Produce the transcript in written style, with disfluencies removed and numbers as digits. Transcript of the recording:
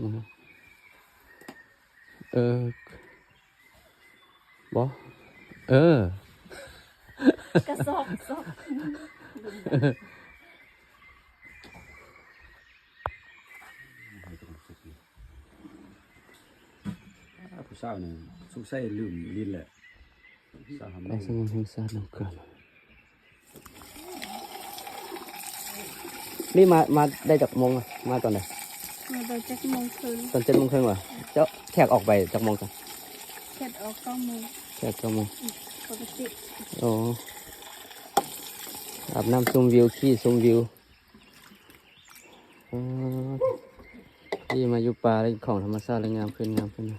นะครับบอกระสอบผู้สาวนี่สุกใส่ลืมลิ้นแหละสาวทำ ไป ได้ สมุนไพรซาดน้ำเกลือนี่มาได้จากโมงอะมาตอนไหน มาโดย7:30ตอน7:30วะเจ้าแขกออกไปจากโมงกัน เสร็จออก9 โมงแขก9 โมงปกติ โอ้อาบน้ำชมวิวขี้ชมวิวที่มาอยู่ป่าอะไรของธรรมชาติอะไรงามขึ้นนะ